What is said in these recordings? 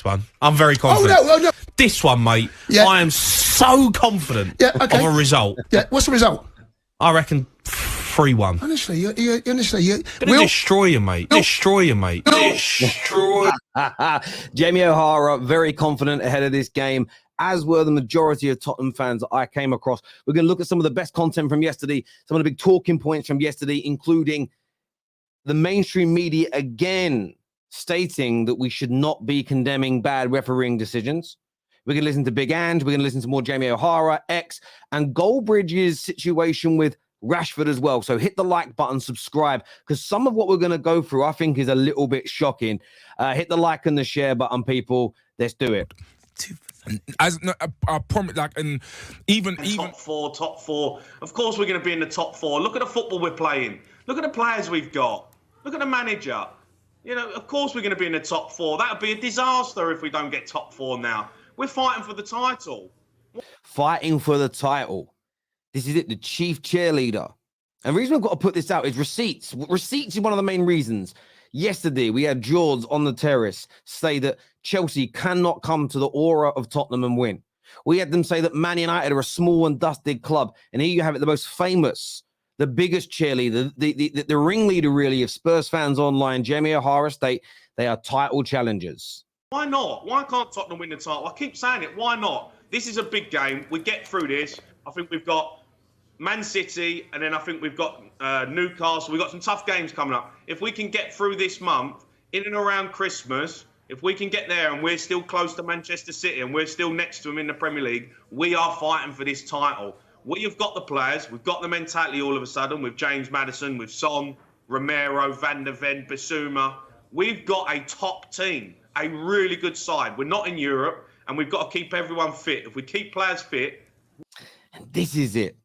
one. I'm very confident. Oh, no. This one, mate, I am so confident of a result. Yeah, what's the result? I reckon 3-1. Honestly, you're Gonna destroy you, mate. Destroy you, mate. Destroy. Jamie O'Hara, very confident ahead of this game, as were the majority of Tottenham fans that I came across. We're going to look at some of the best content from yesterday, some of the big talking points from yesterday, including the mainstream media again stating that we should not be condemning bad refereeing decisions. We're going to listen to Big And. We're going to listen to more Jamie O'Hara, X, and Goldbridge's situation with Rashford as well. So hit the like button, subscribe, because some of what we're going to go through, I think, is a little bit shocking. Hit the like and the share button, people. Let's do it. I promise, like, and even top four. Of course, we're going to be in the top four. Look at the football we're playing. Look at the players we've got. Look at the manager. You know, of course we're going to be in the top four. That would be a disaster if we don't get top four now. We're fighting for the title. Fighting for the title. This is it, the chief cheerleader. And the reason we've got to put this out is receipts. Receipts is one of the main reasons. Yesterday, we had George on the Terrace say that Chelsea cannot come to the aura of Tottenham and win. We had them say that Man United are a small and dusted club. And here you have it, the most famous, the biggest cheerleader, the ringleader, really, of Spurs fans online, Jamie O'Hara, state they are title challengers. Why not? Why can't Tottenham win the title? I keep saying it. Why not? This is a big game. We get through this. I think we've got Man City, and then I think we've got Newcastle. We've got some tough games coming up. If we can get through this month, in and around Christmas, if we can get there and we're still close to Manchester City and we're still next to them in the Premier League, we are fighting for this title. We have got the players. We've got the mentality all of a sudden with James Maddison, with Son, Romero, Van der Ven, Bissouma. We've got a top team, a really good side. We're not in Europe, and we've got to keep everyone fit. If we keep players fit... And this is it.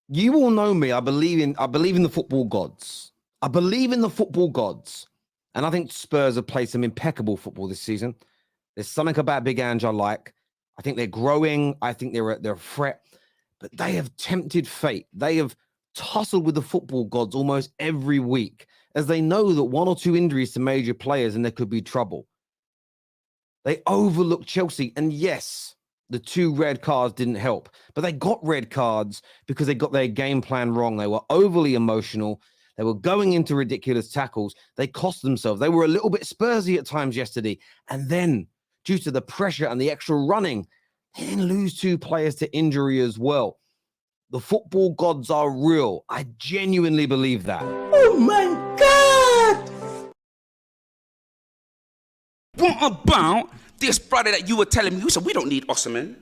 You all know me. I believe in the football gods. I believe in the football gods. And I think Spurs have played some impeccable football this season. There's something about Big Ange I like. I think they're growing. I think they're a threat. But they have tempted fate. They have tussled with the football gods almost every week, as they know that 1 or 2 injuries to major players and there could be trouble. They overlooked Chelsea. And yes, the 2 red cards didn't help. But they got red cards because they got their game plan wrong. They were overly emotional. They were going into ridiculous tackles. They cost themselves. They were a little bit Spursy at times yesterday. And then, due to the pressure and the extra running, they didn't lose 2 players to injury as well. The football gods are real. I genuinely believe that. Oh my God! What about this brother that you were telling me? You said, we don't need Osimhen.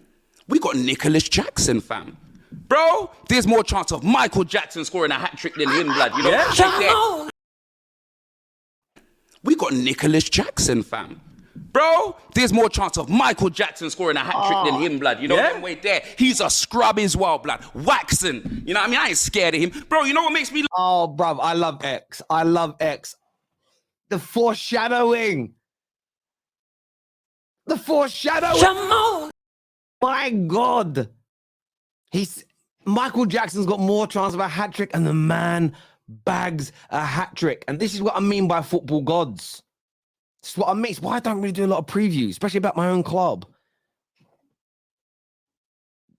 We got Nicholas Jackson, fam. Bro, there's more chance of Michael Jackson scoring a hat-trick than him, blood. You know? Yeah. We got Nicholas Jackson, fam. Bro, there's more chance of Michael Jackson scoring a hat-trick than him, blood. You know, that way there. He's a scrub as well, blood. Waxing. You know what I mean? I ain't scared of him. Bro, you know what makes me... Oh, bruv, I love X. I love X. The foreshadowing. The foreshadowing. Jamal. My God. Michael Jackson's got more chance of a hat-trick, and the man bags a hat-trick. And this is what I mean by football gods. This is what I mean. It's why I don't really do a lot of previews, especially about my own club.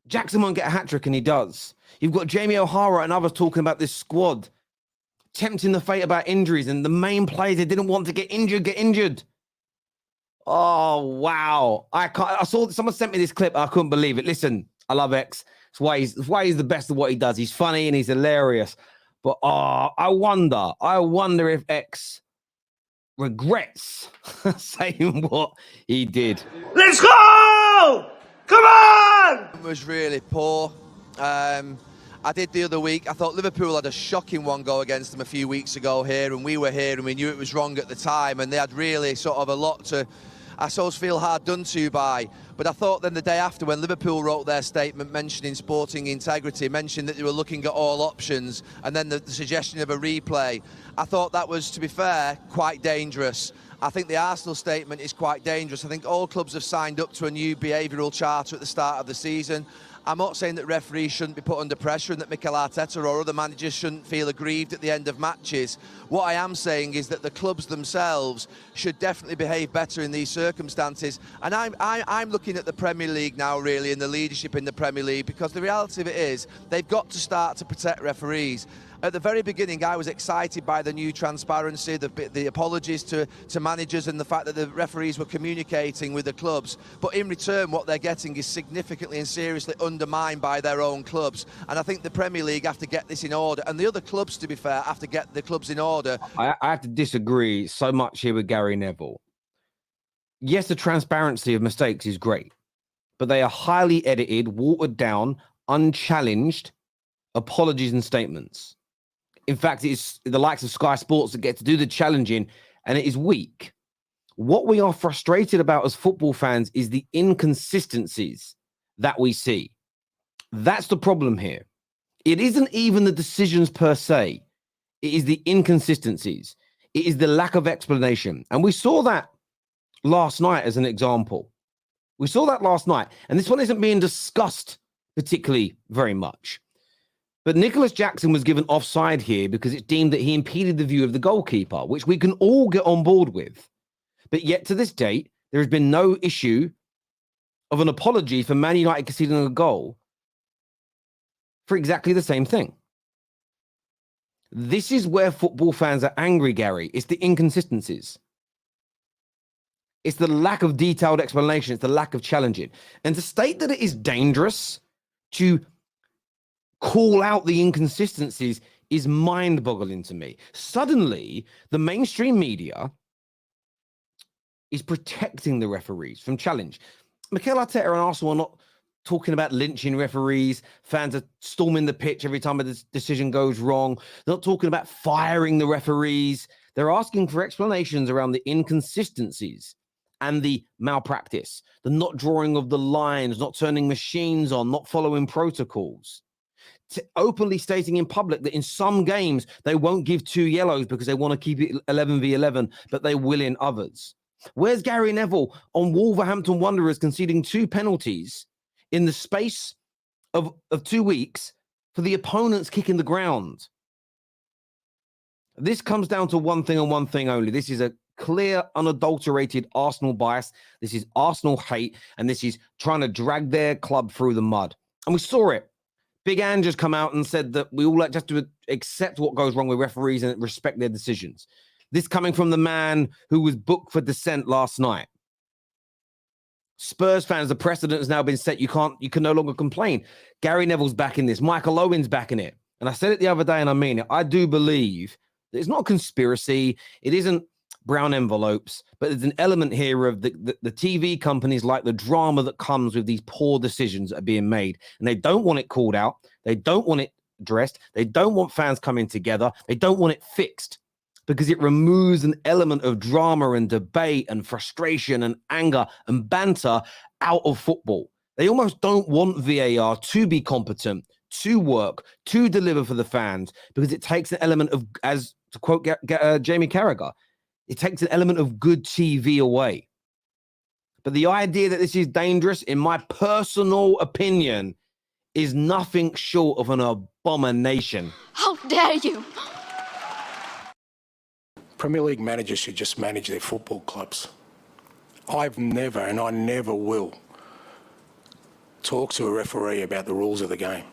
Jackson won't get a hat-trick, and he does. You've got Jamie O'Hara and others talking about this squad, tempting the fate about injuries, and the main players that didn't want to get injured. Oh, wow. I saw someone sent me this clip. I couldn't believe it. Listen, I love X. It's why he's the best of what he does. He's funny and he's hilarious. But I wonder if X regrets saying what he did. Let's go! Come on! It was really poor. I did the other week. I thought Liverpool had a shocking 1-goal against them a few weeks ago here, and we were here and we knew it was wrong at the time, and they had really sort of a lot to, I suppose, feel hard done to by. But I thought then the day after, when Liverpool wrote their statement mentioning sporting integrity, mentioned that they were looking at all options, and then the suggestion of a replay, I thought that was, to be fair, quite dangerous. I think the Arsenal statement is quite dangerous. I think all clubs have signed up to a new behavioural charter at the start of the season. I'm not saying that referees shouldn't be put under pressure and that Mikel Arteta or other managers shouldn't feel aggrieved at the end of matches. What I am saying is that the clubs themselves should definitely behave better in these circumstances. And I'm looking at the Premier League now, really, and the leadership in the Premier League, because the reality of it is they've got to start to protect referees. At the very beginning, I was excited by the new transparency, the apologies to managers, and the fact that the referees were communicating with the clubs. But in return, what they're getting is significantly and seriously undermined by their own clubs. And I think the Premier League have to get this in order. And the other clubs, to be fair, have to get the clubs in order. I have to disagree so much here with Gary Neville. Yes, the transparency of mistakes is great, but they are highly edited, watered down, unchallenged apologies and statements. In fact, it's the likes of Sky Sports that get to do the challenging, and it is weak. What we are frustrated about as football fans is the inconsistencies that we see. That's the problem here. It isn't even the decisions per se. It is the inconsistencies. It is the lack of explanation. And we saw that last night as an example. We saw that last night. And this one isn't being discussed particularly very much. But Nicholas Jackson was given offside here because it's deemed that he impeded the view of the goalkeeper, which we can all get on board with. But yet to this date, there has been no issue of an apology for Man United conceding a goal for exactly the same thing. This is where football fans are angry, Gary. It's the inconsistencies. It's the lack of detailed explanation. It's the lack of challenging. And to state that it is dangerous to call out the inconsistencies is mind-boggling to me. Suddenly, the mainstream media is protecting the referees from challenge. Mikel Arteta and Arsenal are not talking about lynching referees. Fans are storming the pitch every time a decision goes wrong. They're not talking about firing the referees. They're asking for explanations around the inconsistencies and the malpractice, the not drawing of the lines, not turning machines on, not following protocols. Openly stating in public that in some games they won't give 2 yellows because they want to keep it 11v11, but they will in others. Where's Gary Neville on Wolverhampton Wanderers conceding 2 penalties in the space of 2 weeks for the opponent's kicking the ground? This comes down to one thing and one thing only. This is a clear, unadulterated Arsenal bias. This is Arsenal hate, and this is trying to drag their club through the mud. And we saw it. Big Ange has come out and said that we all just have to accept what goes wrong with referees and respect their decisions. This coming from the man who was booked for dissent last night. Spurs fans, the precedent has now been set. You can no longer complain. Gary Neville's back in this. Michael Owen's back in it. And I said it the other day, and I mean it. I do believe that it's not a conspiracy. It isn't brown envelopes, but there's an element here of the TV companies like the drama that comes with these poor decisions that are being made. And they don't want it called out. They don't want it addressed. They don't want fans coming together. They don't want it fixed because it removes an element of drama and debate and frustration and anger and banter out of football. They almost don't want VAR to be competent, to work, to deliver for the fans, because it takes an element of, as to quote Jamie Carragher, it takes an element of good TV away. But the idea that this is dangerous, in my personal opinion, is nothing short of an abomination. How dare you! Premier League managers should just manage their football clubs. I've never, and I never will, talk to a referee about the rules of the game.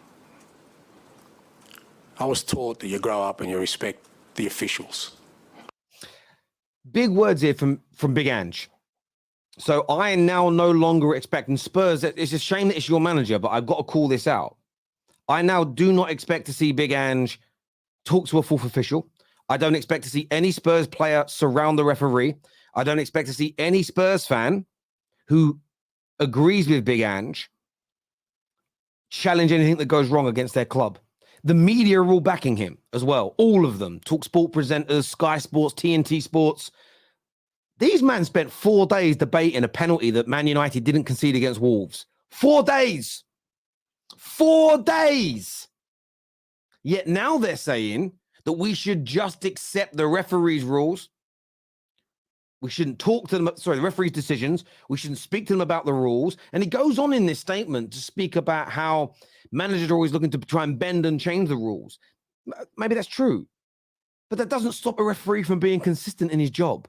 I was taught that you grow up and you respect the officials. Big words here from Big Ange. So I now no longer expect, and Spurs, it's a shame that it's your manager, but I've got to call this out. I now do not expect to see Big Ange talk to a fourth official. I don't expect to see any Spurs player surround the referee. I don't expect to see any Spurs fan who agrees with Big Ange challenge anything that goes wrong against their club. The media are all backing him as well. All of them. TalkSport presenters, Sky Sports, TNT Sports. These men spent 4 days debating a penalty that Man United didn't concede against Wolves. 4 days. 4 days. Yet now they're saying that we should just accept the referee's rules. We shouldn't talk to them. Sorry, the referee's decisions. We shouldn't speak to them about the rules. And he goes on in this statement to speak about how managers are always looking to try and bend and change the rules. Maybe that's true, but that doesn't stop a referee from being consistent in his job.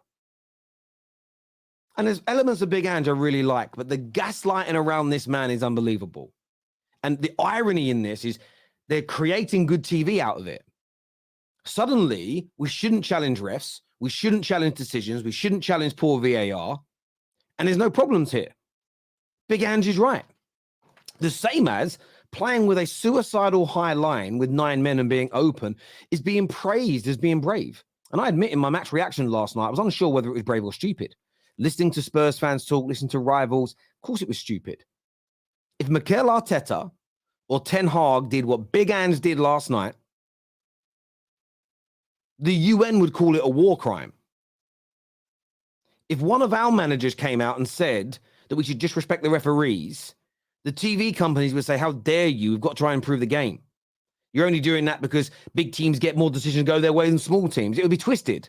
And there's elements of Big Ange I really like, but the gaslighting around this man is unbelievable. And the irony in this is they're creating good TV out of it. Suddenly, we shouldn't challenge refs. We shouldn't challenge decisions. We shouldn't challenge poor VAR. And there's no problems here. Big Ange is right. The same as playing with a suicidal high line with 9 men and being open is being praised as being brave. And I admit in my match reaction last night, I was unsure whether it was brave or stupid. Listening to Spurs fans talk, listening to rivals, of course it was stupid. If Mikel Arteta or Ten Hag did what Big Ange did last night, the UN would call it a war crime. If one of our managers came out and said that we should disrespect the referees, the TV companies would say, how dare you? We've got to try and improve the game. You're only doing that because big teams get more decisions go their way than small teams. It would be twisted.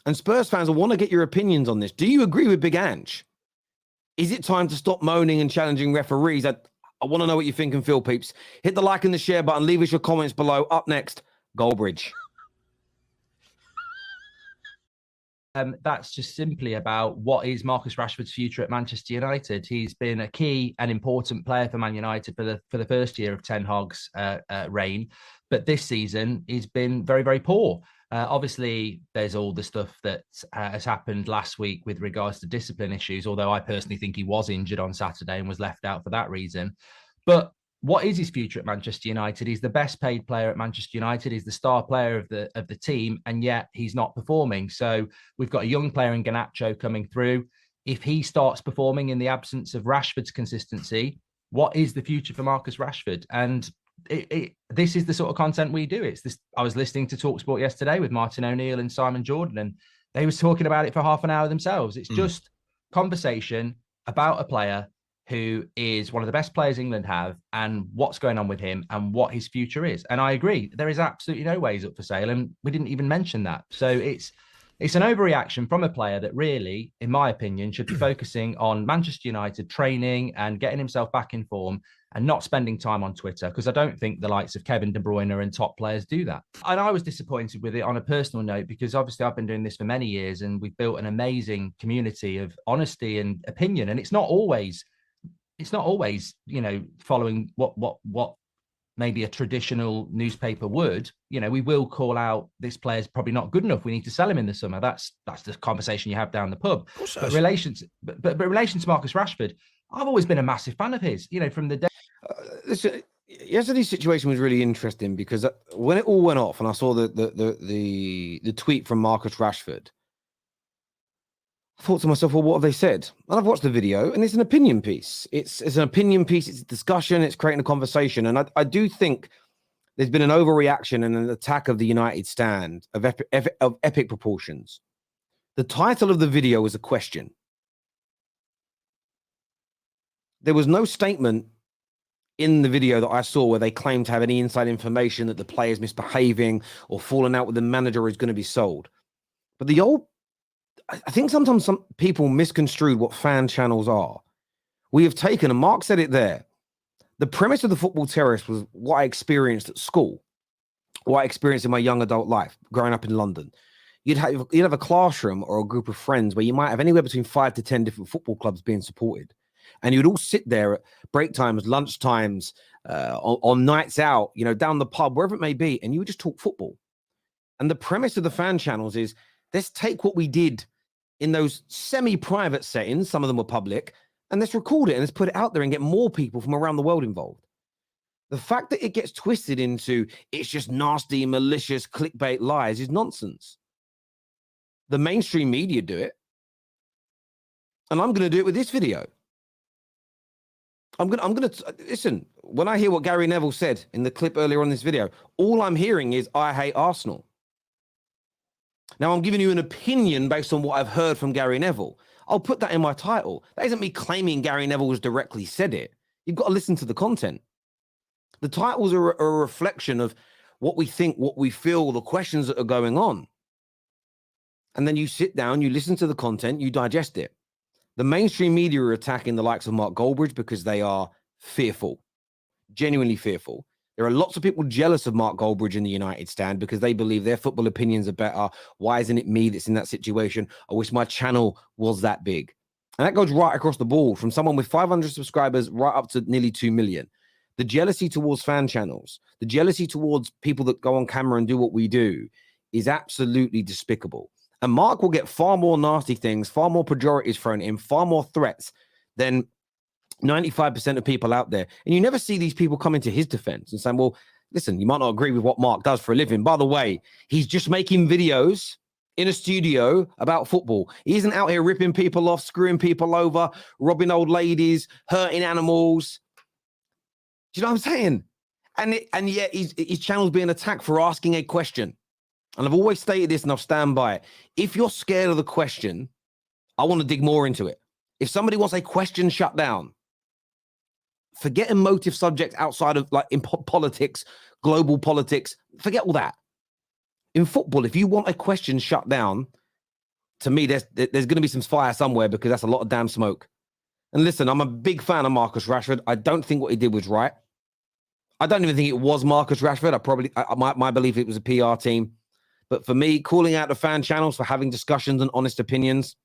And Spurs fans will want to get your opinions on this. Do you agree with Big Ange? Is it time to stop moaning and challenging referees? I want to know what you think and feel, peeps. Hit the like and the share button. Leave us your comments below. Up next, Goldbridge. That's just simply about what is Marcus Rashford's future at Manchester United. He's been a key and important player for Man United for the first year of Ten Hag's reign, but this season he's been very, very poor. Obviously, there's all the stuff that has happened last week with regards to discipline issues, although I personally think he was injured on Saturday and was left out for that reason. But what is his future at Manchester United? He's the best paid player at Manchester United. He's the star player of the team, and yet he's not performing. So we've got a young player in Garnacho coming through. If he starts performing in the absence of Rashford's consistency, what is the future for Marcus Rashford? And this is the sort of content we do. It's this. I was listening to TalkSport yesterday with Martin O'Neill and Simon Jordan, and they was talking about it for half an hour themselves. It's just conversation about a player who is one of the best players England have, and what's going on with him and what his future is. And I agree, there is absolutely no way he's up for sale, and we didn't even mention that. So it's an overreaction from a player that really, in my opinion, should be focusing on Manchester United training and getting himself back in form and not spending time on Twitter, because I don't think the likes of Kevin De Bruyne and top players do that. And I was disappointed with it on a personal note, because obviously I've been doing this for many years and we've built an amazing community of honesty and opinion. And it's not always, following what maybe a traditional newspaper would. We will call out, this player's probably not good enough, we need to sell him in the summer. That's the conversation you have down the pub. But in relation to Marcus Rashford, I've always been a massive fan of his, from the day. Listen, yesterday's situation was really interesting, because when it all went off and I saw the tweet from Marcus Rashford, I thought to myself, well, what have they said? And I've watched the video, and it's an opinion piece. It's an opinion piece. It's a discussion. It's creating a conversation. And I do think there's been an overreaction and an attack of the United stand of epic proportions. The title of the video was a question. There was no statement in the video that I saw where they claimed to have any inside information that the player's misbehaving or falling out with the manager or is going to be sold. But I think sometimes some people misconstrued what fan channels are. We have taken, and Mark said it there, the premise of the Football Terrace was what I experienced at school, what I experienced in my young adult life, growing up in London. You'd have a classroom or a group of friends where you might have anywhere between 5 to 10 different football clubs being supported. And you'd all sit there at break times, lunch times, on nights out, down the pub, wherever it may be, and you would just talk football. And the premise of the fan channels is, let's take what we did in those semi-private settings, some of them were public, and let's record it and let's put it out there and get more people from around the world involved. The fact that it gets twisted into it's just nasty, malicious, clickbait lies is nonsense. The mainstream media do it, and I'm going to do it with this video. I'm going to listen. When I hear what Gary Neville said in the clip earlier on this video, all I'm hearing is I hate Arsenal. Now, I'm giving you an opinion based on what I've heard from Gary Neville. I'll put that in my title. That isn't me claiming Gary Neville has directly said it. You've got to listen to the content. The titles are a reflection of what we think, what we feel, the questions that are going on. And then you sit down, you listen to the content, you digest it. The mainstream media are attacking the likes of Mark Goldbridge because they are fearful, genuinely fearful. There are lots of people jealous of Mark Goldbridge in the United stand because they believe their football opinions are better. Why isn't it me that's in that situation? I wish my channel was that big. And that goes right across the board, from someone with 500 subscribers right up to nearly 2 million. The jealousy towards fan channels, the jealousy towards people that go on camera and do what we do is absolutely despicable. And Mark will get far more nasty things, far more pejoratives thrown in, far more threats than 95% of people out there. And you never see these people coming to his defense and saying, well, listen, you might not agree with what Mark does for a living. By the way, he's just making videos in a studio about football. He isn't out here ripping people off, screwing people over, robbing old ladies, hurting animals. Do you know what I'm saying? And yet his channel's being attacked for asking a question. And I've always stated this and I'll stand by it. If you're scared of the question, I want to dig more into it. If somebody wants a question shut down, forget emotive subject outside of like in politics, global politics, forget all that. In football, if you want a question shut down, to me, there's going to be some fire somewhere because that's a lot of damn smoke. And listen, I'm a big fan of Marcus Rashford. I don't think what he did was right. I don't even think it was Marcus Rashford. My belief it was a PR team. But for me, calling out the fan channels for having discussions and honest opinions,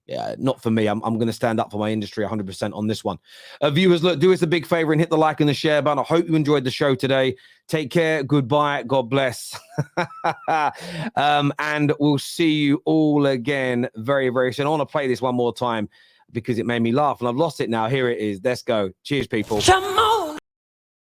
yeah, not for me. I'm going to stand up for my industry 100% on this one. Viewers, look, do us a big favor and hit the like and the share button. I hope you enjoyed the show today. Take care. Goodbye. God bless. And we'll see you all again very, very soon. I want to play this one more time because it made me laugh and I've lost it now. Here it is. Let's go. Cheers, people.